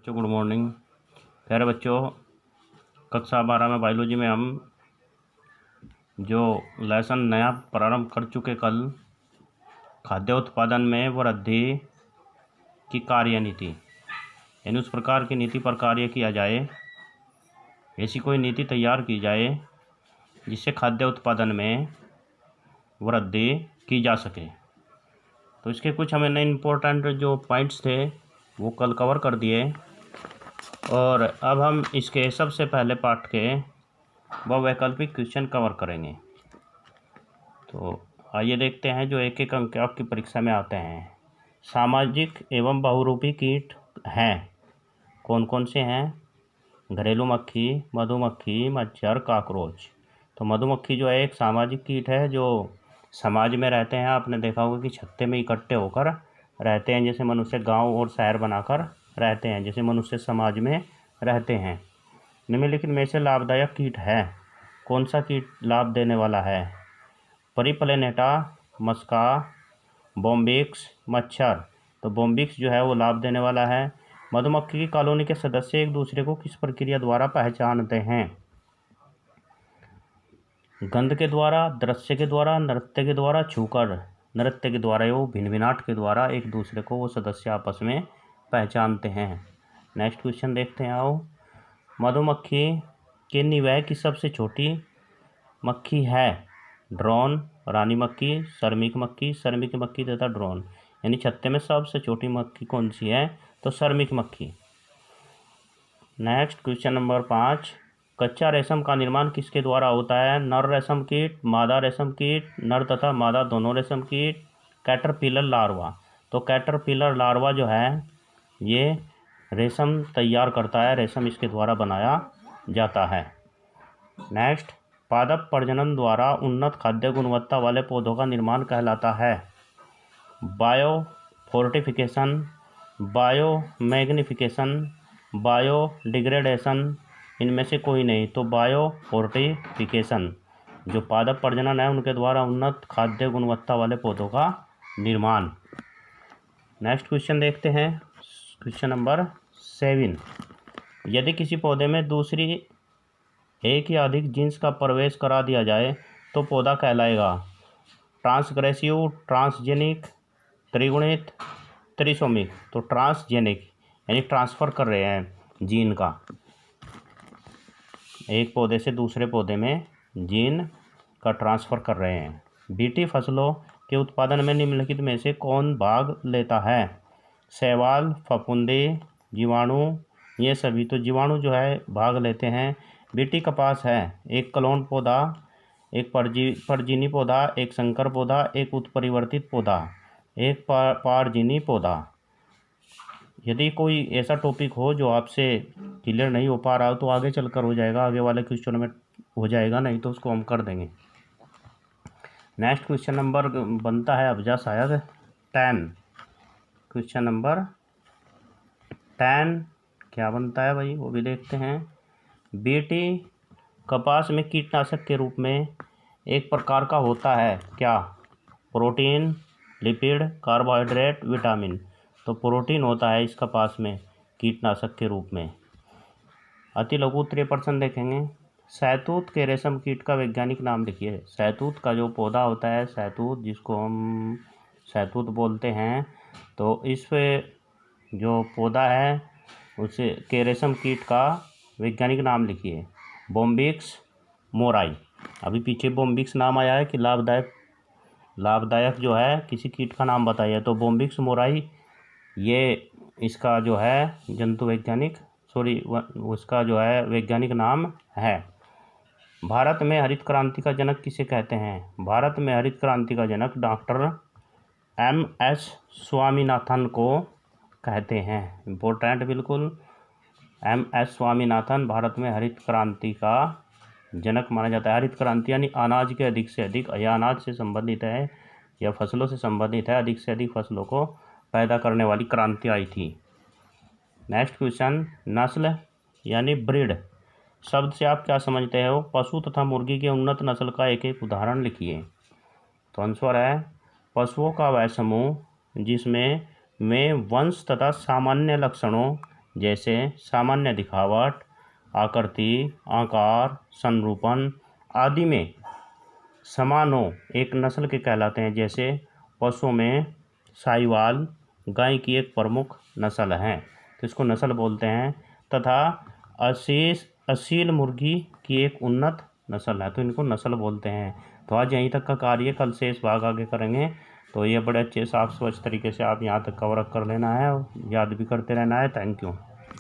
बच्चों good morning. खैर बच्चों, कक्षा 12 में बायोलॉजी में हम जो लेसन नया प्रारंभ कर चुके कल, खाद्य उत्पादन में वृद्धि की कार्य नीति, यानी उस प्रकार की नीति पर कार्य किया जाए, ऐसी कोई नीति तैयार की जाए जिससे खाद्य उत्पादन में वृद्धि की जा सके। तो इसके कुछ हमने इम्पोर्टेंट जो पॉइंट्स थे वो कल कवर कर दिए, और अब हम इसके सबसे पहले पार्ट के वह वैकल्पिक क्वेश्चन कवर करेंगे। तो आइए देखते हैं जो एक एक अंक आपकी परीक्षा में आते हैं। सामाजिक एवं बहुरूपी कीट हैं, कौन कौन से हैं? घरेलू मक्खी, मधुमक्खी, मच्छर, काकरोच। तो मधुमक्खी जो है एक सामाजिक कीट है जो समाज में रहते हैं। आपने देखा होगा कि छत्ते में इकट्ठे होकर रहते हैं, जैसे मनुष्य गांव और शहर बनाकर रहते हैं, जैसे मनुष्य समाज में रहते हैं। निम्नलिखित में से लाभदायक कीट है, कौन सा कीट लाभ देने वाला है? परिप्लेनेटा, मस्का, बॉम्बिक्स, मच्छर। तो बॉम्बिक्स जो है वो लाभ देने वाला है। मधुमक्खी की कॉलोनी के सदस्य एक दूसरे को किस प्रक्रिया द्वारा पहचानते हैं? गंध के द्वारा, दृश्य के द्वारा, नृत्य के द्वारा, छूकर। नृत्य के द्वारा, वो भिनभिनाट के द्वारा एक दूसरे को वो सदस्य आपस में पहचानते हैं। नेक्स्ट क्वेश्चन देखते हैं, आओ। मधुमक्खी के निवय की सबसे छोटी मक्खी है? ड्रोन, रानी मक्खी, श्रमिक मक्खी, श्रमिक मक्खी तथा ड्रोन। यानी छत्ते में सबसे छोटी मक्खी कौन सी है? तो श्रमिक मक्खी। नेक्स्ट क्वेश्चन नंबर 5, कच्चा रेशम का निर्माण किसके द्वारा होता है? नर रेशम कीट, मादा रेशम कीट, नर तथा मादा दोनों रेशम कीट, कैटरपिलर लार्वा। तो कैटरपिलर लार्वा जो है ये रेशम तैयार करता है, रेशम इसके द्वारा बनाया जाता है। नेक्स्ट, पादप प्रजनन द्वारा उन्नत खाद्य गुणवत्ता वाले पौधों का निर्माण कहलाता है? Bio fortification, bio magnification, bio degradation. इनमें से कोई नहीं, तो बायो फोर्टिफिकेशन। जो पादप प्रजनन है उनके द्वारा उन्नत खाद्य गुणवत्ता वाले पौधों का निर्माण। नेक्स्ट क्वेश्चन देखते हैं, क्वेश्चन नंबर 7, यदि किसी पौधे में दूसरी एक या अधिक जीन्स का प्रवेश करा दिया जाए तो पौधा कहलाएगा? ट्रांसग्रेसिव, ट्रांसजेनिक, त्रिगुणित, त्रिसोमिक। तो ट्रांसजेनिक, यानी ट्रांसफ़र कर रहे हैं जीन का, एक पौधे से दूसरे पौधे में जीन का ट्रांसफ़र कर रहे हैं। बीटी फसलों के उत्पादन में निम्नलिखित में से कौन भाग लेता है? शैवाल, फफूंदी, जीवाणु, ये सभी। तो जीवाणु जो है भाग लेते हैं। बीटी कपास है एक क्लोन पौधा, एक परजीवी पौधा, एक संकर पौधा, एक उत्परिवर्तित पौधा, एक पारजीवी पौधा। यदि कोई ऐसा टॉपिक हो जो आपसे क्लियर नहीं हो पा रहा हो तो आगे चलकर हो जाएगा, आगे वाले क्वेश्चन में हो जाएगा, नहीं तो उसको हम कर देंगे। नेक्स्ट क्वेश्चन नंबर बनता है अबजा शायद 10। क्वेश्चन नंबर 10 क्या बनता है भाई, वो भी देखते हैं। बीटी कपास में कीटनाशक के रूप में एक प्रकार का होता है क्या? Protein, lipid, carbohydrate, vitamin. तो प्रोटीन होता है इस कपास में कीटनाशक के रूप में। अति लघु उत्तरीय प्रश्न देखेंगे। शहतूत के रेशम कीट का वैज्ञानिक नाम लिखिए। शहतूत का जो पौधा होता है, शहतूत जिसको हम शहतूत बोलते हैं, तो इस जो पौधा है उसे के रेशम कीट का वैज्ञानिक नाम लिखिए। Bombyx mori. अभी पीछे बॉम्बिक्स नाम आया है कि लाभदायक जो है किसी कीट का नाम बताइए, तो बॉम्बिक्स मोराई ये इसका जो है जंतु वैज्ञानिक उसका जो है वैज्ञानिक नाम है। भारत में हरित क्रांति का जनक किसे कहते हैं? भारत में हरित क्रांति का जनक डॉक्टर MS स्वामीनाथन को कहते हैं। इम्पोर्टेंट बिल्कुल, MS स्वामीनाथन भारत में हरित क्रांति का जनक माना जाता है। हरित क्रांति यानी अनाज के अधिक से अधिक, या अनाज से संबंधित है या फसलों से संबंधित है, अधिक से अधिक फसलों को पैदा करने वाली क्रांति आई थी। नेक्स्ट क्वेश्चन, नस्ल यानी ब्रीड शब्द से आप क्या समझते हो? पशु तथा मुर्गी के उन्नत नस्ल का एक एक उदाहरण लिखिए। तो आंसर है पशुओं का वह समूह जिसमें वंश तथा सामान्य लक्षणों जैसे सामान्य दिखावट, आकृति, आकार, संरूपण आदि में समान हो, एक नस्ल के कहलाते हैं। जैसे पशुओं में साहीवाल गाय की एक प्रमुख नस्ल है, तो इसको नस्ल बोलते हैं। तथा असील मुर्गी की एक उन्नत नस्ल है, तो इनको नस्ल बोलते हैं। तो आज यहीं तक का कार्य, कल शेष भाग आगे करेंगे। तो ये बड़े अच्छे साफ स्वच्छ तरीके से आप यहाँ तक कवर अप कर लेना है, याद भी करते रहना है। Thank you.